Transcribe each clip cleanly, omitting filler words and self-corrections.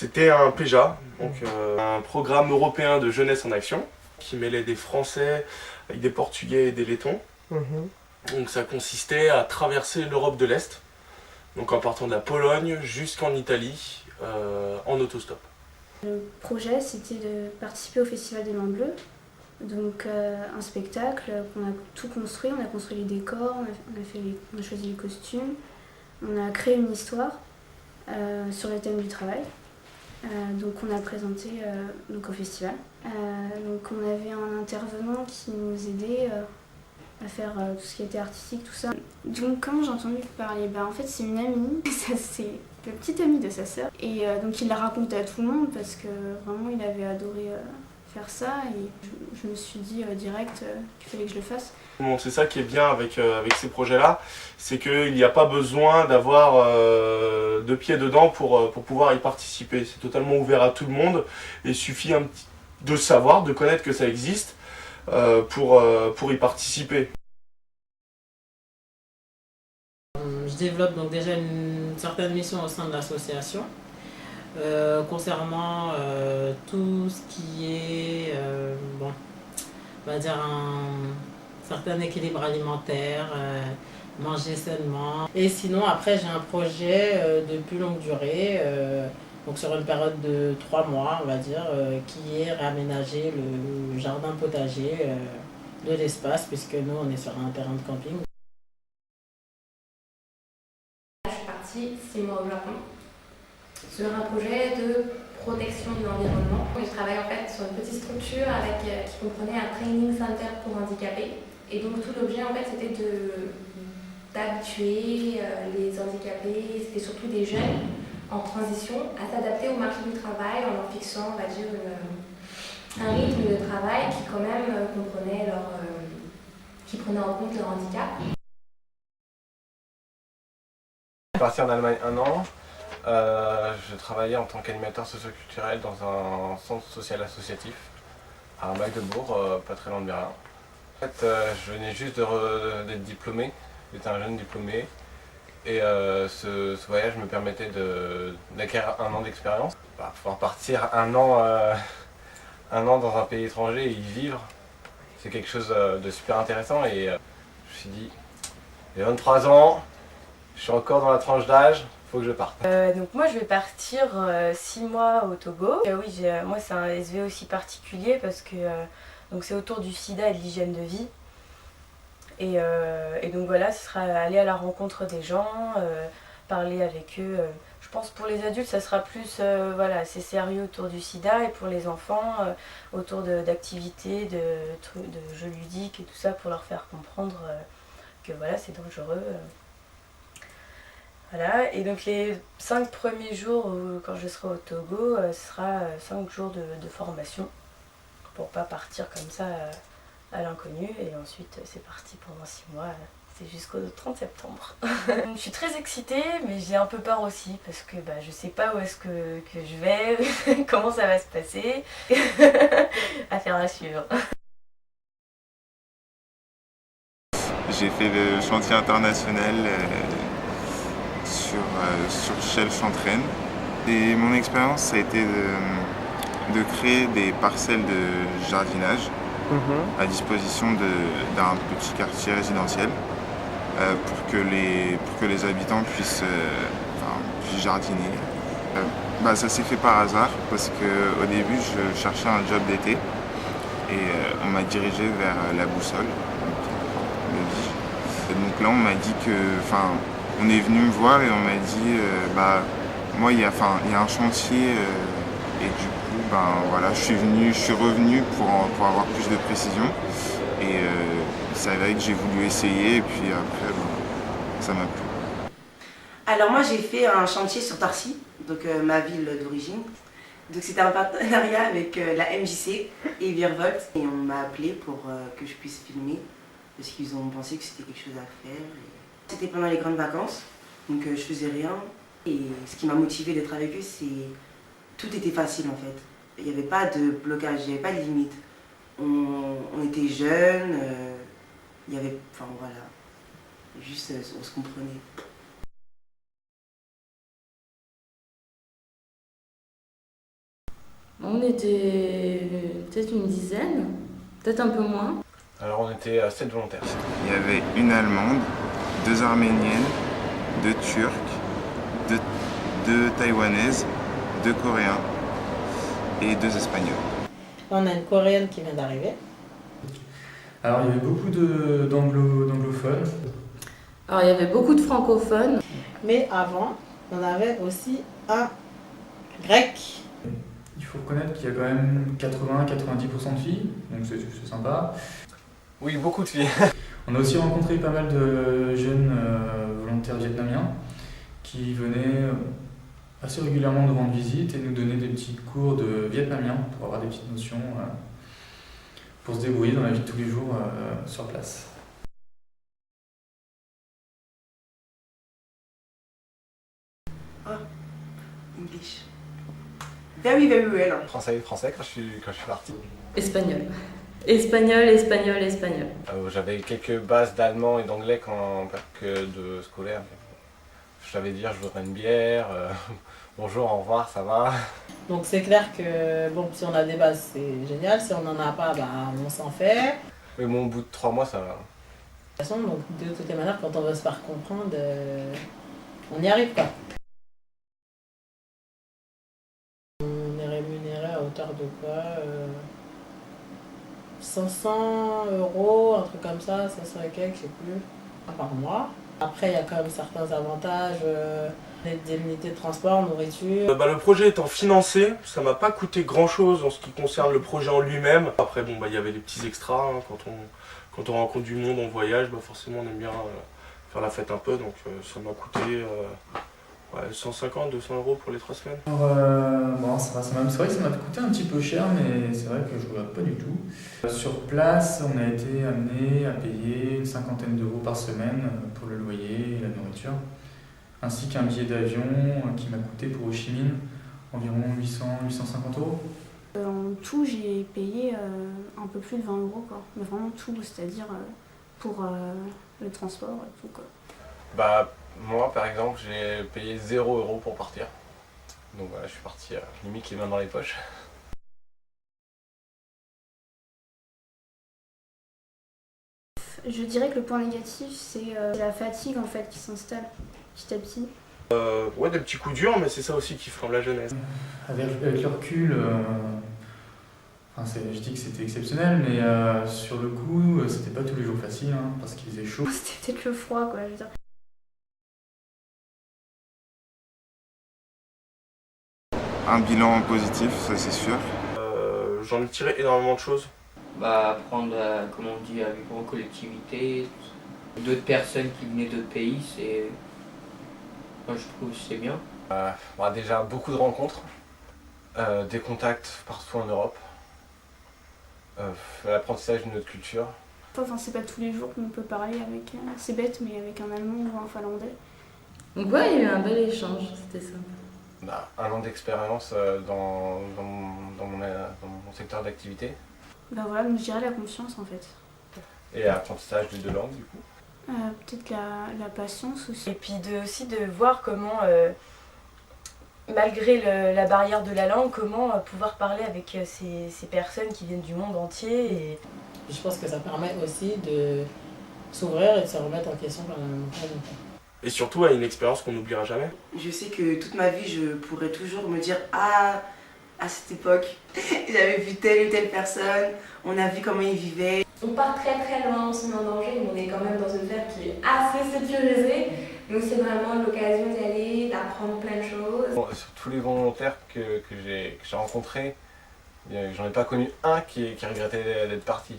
C'était un PEJA, donc un programme européen de jeunesse en action, qui mêlait des Français avec des Portugais et des Lettons. Donc ça consistait à traverser l'Europe de l'Est, donc en partant de la Pologne jusqu'en Italie, en autostop. Le projet, c'était de participer au Festival des Mains Bleues, donc un spectacle qu'on a tout construit, on a construit les décors, on a choisi les costumes, on a créé une histoire sur le thème du travail. Donc on a présenté donc au festival. Donc on avait un intervenant qui nous aidait à faire tout ce qui était artistique, tout ça. Donc comment j'ai entendu parler, en fait c'est une amie, c'est la petite amie de sa sœur. Et donc il l'a raconté à tout le monde parce que vraiment il avait adoré faire ça et je me suis dit direct qu'il fallait que je le fasse. Bon, c'est ça qui est bien avec ces projets-là, c'est qu'il n'y a pas besoin d'avoir deux pieds dedans pour pouvoir y participer. C'est totalement ouvert à tout le monde et il suffit de savoir, de connaître que ça existe pour y participer. Je développe donc déjà une certaine mission au sein de l'association concernant tout ce qui est on va dire un certain équilibre alimentaire, manger sainement. Et sinon après j'ai un projet de plus longue durée, donc sur une période de 3 mois on va dire, qui est réaménager le jardin potager de l'espace puisque nous on est sur un terrain de camping. Je suis partie 6 mois au Japon sur un projet de protection de l'environnement. Je travaille en fait sur une petite structure qui comprenait un training center pour handicapés. Et donc tout l'objet en fait c'était d'habituer les handicapés, c'était surtout des jeunes en transition, à s'adapter au marché du travail en leur fixant, on va dire, un rythme de travail qui quand même qui prenait en compte leur handicap. Je suis parti en Allemagne 1 an. Je travaillais en tant qu'animateur socioculturel dans un centre social associatif à Magdebourg, pas très loin de Berlin. En fait, je venais juste d'être diplômé, j'étais un jeune diplômé et ce voyage me permettait d'acquérir 1 an d'expérience. Pouvoir partir un an dans un pays étranger et y vivre, c'est quelque chose de super intéressant et je me suis dit, j'ai 23 ans, je suis encore dans la tranche d'âge, faut que je parte. Donc moi je vais partir 6 mois au Togo. Oui, moi c'est un SV aussi particulier parce que donc c'est autour du sida et de l'hygiène de vie. Et donc voilà, ce sera aller à la rencontre des gens, parler avec eux. Je pense pour les adultes ça sera plus voilà, c'est sérieux autour du sida et pour les enfants autour d'activités, de jeux ludiques et tout ça pour leur faire comprendre que voilà, c'est dangereux. Voilà, et donc les 5 premiers jours quand je serai au Togo, ce sera 5 jours de formation pour pas partir comme ça à l'inconnu et ensuite c'est parti pendant 6 mois, c'est jusqu'au 30 septembre. Je suis très excitée mais j'ai un peu peur aussi parce que je sais pas où est-ce que je vais, comment ça va se passer, affaire à suivre. J'ai fait le chantier international sur Shell Chantraine. Et mon expérience, ça a été de créer des parcelles de jardinage à disposition d'un petit quartier résidentiel pour que les habitants puissent jardiner. Ça s'est fait par hasard parce qu'au début, je cherchais un job d'été et on m'a dirigé vers la boussole. Et donc là, on m'a dit que... on est venu me voir et on m'a dit moi il y a un chantier et du coup voilà, je suis revenu pour avoir plus de précision et c'est vrai que j'ai voulu essayer et puis après ça m'a plu. Alors moi j'ai fait un chantier sur Torcy, donc ma ville d'origine. Donc c'était un partenariat avec la MJC et Virvolt et on m'a appelé pour que je puisse filmer parce qu'ils ont pensé que c'était quelque chose à faire. C'était pendant les grandes vacances. Donc je faisais rien et ce qui m'a motivée d'être avec eux, c'est tout était facile en fait. Il n'y avait pas de blocage, il n'y avait pas de limite. On était jeunes, il y avait, voilà, juste on se comprenait. On était peut-être une dizaine, peut-être un peu moins. Alors on était 7 volontaires. Il y avait une Allemande, 2 Arméniennes, 2 Turcs, 2 Taïwanaises, 2 Coréens et 2 Espagnols. On a une Coréenne qui vient d'arriver. Alors il y avait beaucoup d'anglophones. Alors il y avait beaucoup de francophones. Mais avant, on avait aussi un grec. Il faut reconnaître qu'il y a quand même 80-90% de filles, donc c'est sympa. Oui, beaucoup de filles. On a aussi rencontré pas mal de jeunes volontaires vietnamiens qui venaient assez régulièrement nous rendre visite et nous donner des petits cours de vietnamien pour avoir des petites notions pour se débrouiller dans la vie de tous les jours sur place. English. Very, very well. Français quand je suis parti. Espagnol. Espagnol. J'avais quelques bases d'allemand et d'anglais quand que de scolaire. Je savais dire je voudrais une bière, bonjour, au revoir, ça va. Donc c'est clair que bon, si on a des bases, c'est génial. Si on n'en a pas, on s'en fait. Mais bon, au bout de 3 mois, ça va. De toute façon, donc, de toutes les manières, quand on veut se faire comprendre, on y arrive quoi. On est rémunéré à hauteur de quoi 500 €, un truc comme ça, 500 et quelques, je sais plus, par mois. Après, il y a quand même certains avantages, indemnités de transport, nourriture. Le projet étant financé, ça m'a pas coûté grand chose en ce qui concerne le projet en lui-même. Après, il y avait des petits extras, hein, quand on rencontre du monde, on voyage, forcément on aime bien faire la fête un peu, donc ça m'a coûté 150-200 € pour les 3 semaines. Alors, c'est vrai que ça m'a coûté un petit peu cher, mais c'est vrai que je ne regrette pas du tout. Sur place, on a été amené à payer une 50aine d'euros par semaine pour le loyer et la nourriture, ainsi qu'un billet d'avion qui m'a coûté pour Ho Chi Minh environ 800-850 €. En tout, j'ai payé un peu plus de 20 €, quoi. Mais vraiment tout, c'est-à-dire pour le transport et tout, quoi. Moi, par exemple, j'ai payé 0 € pour partir. Donc voilà, je suis parti limite les mains dans les poches. Je dirais que le point négatif, c'est la fatigue en fait qui s'installe petit à petit. Des petits coups durs, mais c'est ça aussi qui forme la jeunesse. Avec le recul, je dis que c'était exceptionnel, mais sur le coup, c'était pas tous les jours facile, hein, parce qu'il faisait chaud. C'était peut-être le froid, quoi, je veux dire. Un bilan positif, ça c'est sûr. J'en ai tiré énormément de choses. Apprendre à, comment on dit, à vivre en collectivité. D'autres personnes qui venaient d'autres pays, moi je trouve que c'est bien. Déjà beaucoup de rencontres, des contacts partout en Europe, l'apprentissage de notre culture. C'est pas tous les jours qu'on peut parler avec, c'est bête, mais avec un Allemand ou un Finlandais. Donc il y a eu un bel échange, c'était sympa. 1 an d'expérience dans mon secteur d'activité. Je dirais la confiance en fait. Et l'apprentissage de 2 langues du coup. Peut-être la patience aussi. Et puis aussi de voir comment, malgré la barrière de la langue, comment pouvoir parler avec ces personnes qui viennent du monde entier. Et je pense que ça permet aussi de s'ouvrir et de se remettre en question par la même. Et surtout à une expérience qu'on n'oubliera jamais. Je sais que toute ma vie, je pourrais toujours me dire « Ah, à cette époque, j'avais vu telle ou telle personne, on a vu comment ils vivaient. » On part très très loin, on se met en danger, mais on est quand même dans une sphère qui est assez sécurisée. Donc c'est vraiment l'occasion d'y aller, d'apprendre plein de choses. Sur tous les volontaires que j'ai rencontrés, j'en ai pas connu un qui regrettait d'être parti.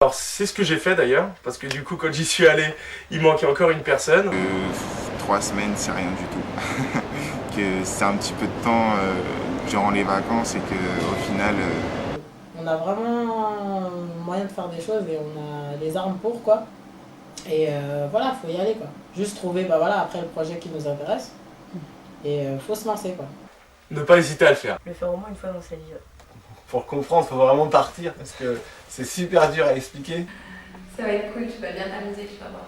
Alors c'est ce que j'ai fait d'ailleurs, parce que du coup quand j'y suis allé, il manquait encore une personne. 3 semaines c'est rien du tout. Que c'est un petit peu de temps durant les vacances et qu'au final... On a vraiment moyen de faire des choses et on a les armes pour quoi. Et faut y aller quoi. Juste trouver après le projet qui nous intéresse et faut se lancer quoi. Ne pas hésiter à le faire. Le faire au moins une fois dans sa vie. Pour le comprendre, il faut vraiment partir parce que c'est super dur à expliquer. Ça va être cool, tu vas bien t'amuser, tu vas voir.